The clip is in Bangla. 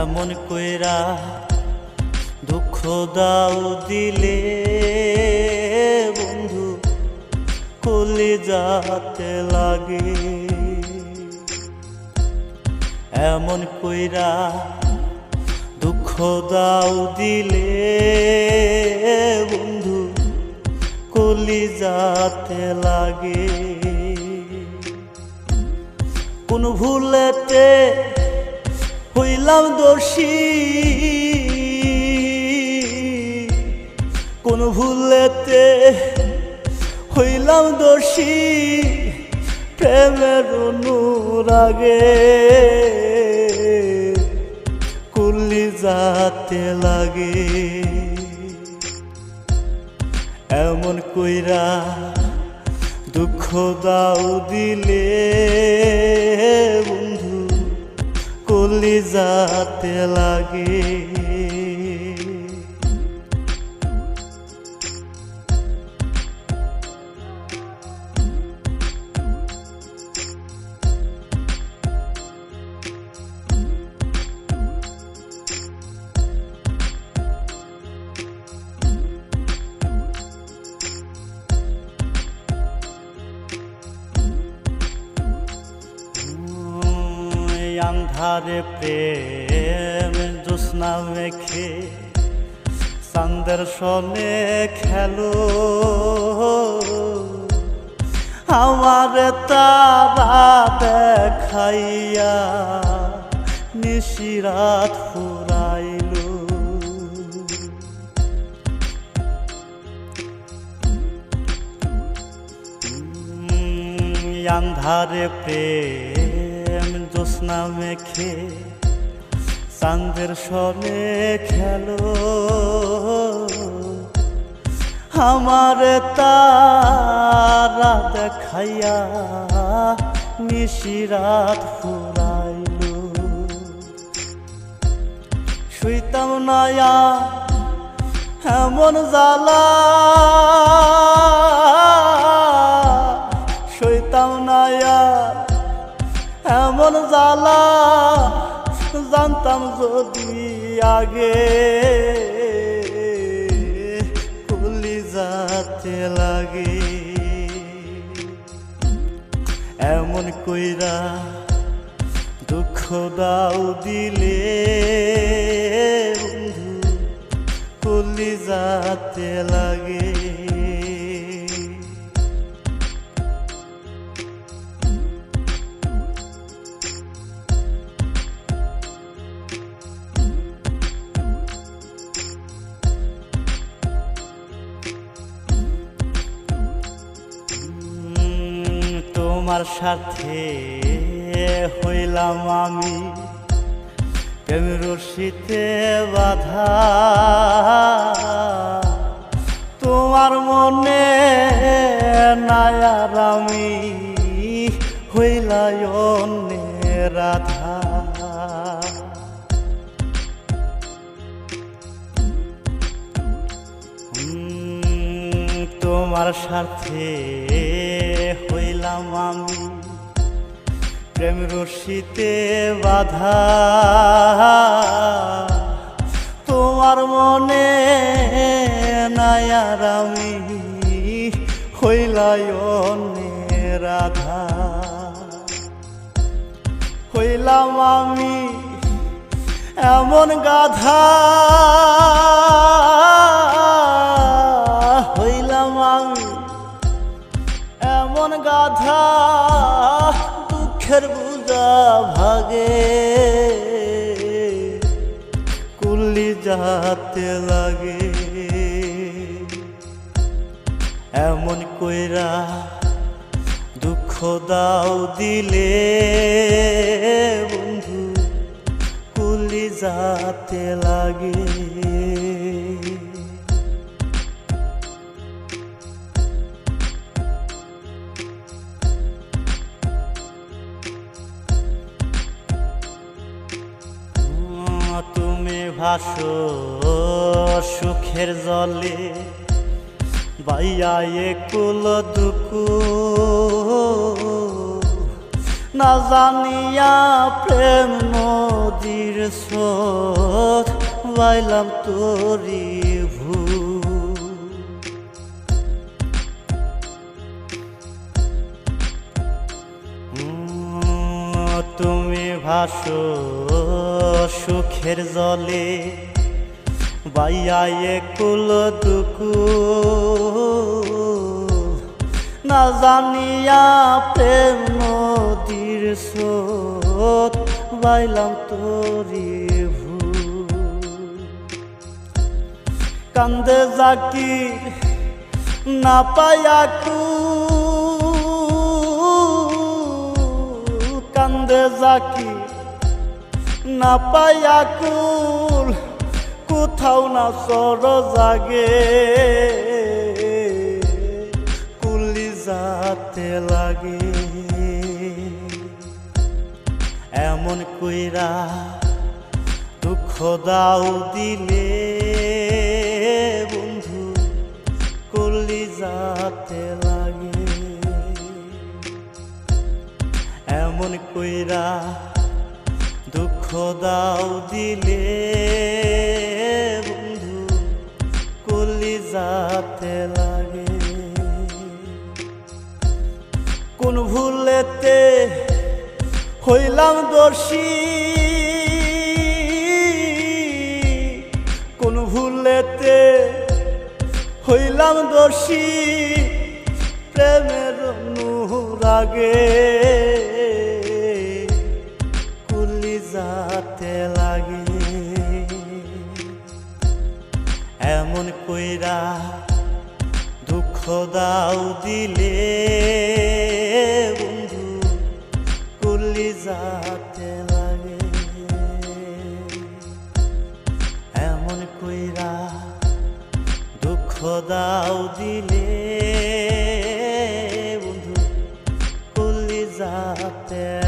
এমন কইরা দুঃখ দাও দিলে বন্ধু কলিজাতে লাগে। এমন কইরা দুঃখ দাও দিলে বন্ধু কলিজাতে লাগে। কোন ভুলেতে হইলাম দোষী, কোন ভুলেতে হইলাম দোষী, প্রেমের অনুরাগে কলিজাতে লাগে। এমন কইরা দুঃখ দাও দিলে বন্ধু কলিজাতে লাগে। আন্ধারে প্রেম জ্যোৎস্না মেখে চাঁদের সনে খেলো, আমার তারা দেখাইয়া নিশিরাত ফুরাইল। আন্ধারে প্রেম জ্যোৎস্না মেখে চাঁদের সনে খেলো, আমার তারা দেখাইয়া নিশিরাত ফুরাইল। শুইতাম না এমন জ্বালা, শুইতাম না এমন জ্বালা, জানতাম যদি আগে কলিজাতে লাগে। এমন কইরা দুঃখ দাও দিলে বন্ধু কলিজাতে লাগে। তোমার সাথে হইলাম আমি প্রেম রশিতে বাঁধা, তোমার মনে নাই আর আমি হইলাই অন্যের রাধা। তোমার সাথে হইলাম আমি প্রেম রশিতে বাঁধা, তোমার মনে নাই আর আমি হইলাই অন্যের রাধা। হইলাম আমি এমন গাধা, হইলাম আমি এমন গাধা, দুঃখের বুঝা ভাগে কলিজাতে লাগে। এমন কইরা দুঃখ দাও দিলে বন্ধু কলিজাতে লাগে। তুমি ভাসো সুখের জলে, বাইয়া একুল দুকু না জানিয়া প্রেম নদীর নদীর স্রোত বাইলাম তোরি তুমি ভাসো সুখের জলে বাইয়া একুল দুকুল না জানিয়া প্রেম নদীর স্রোত বাইলাম তোরি কান্দে জাকির না পায়া কান্দে জাকির না পায়া কুল কোথাও না সর জাগে কুলি যাতে লাগে এমন কইরা দুঃখ দাও দিলে বন্ধু কুলি যাতে লাগে এমন কইরা দুঃখ দাও দিলে বন্ধু কুলি যাতে লাগে কোন ভুলেতে হইলাম দোষী কোন ভুলেতে হইলাম দোষী প্রেমের অনুরাগে কুলি যাতে লাগে এমন কইরা দুঃখ দাও দিলে বন্ধু কুলি যাতে লাগে এমন কইরা দুঃখ দাও দিলে বন্ধু কুলি যাতে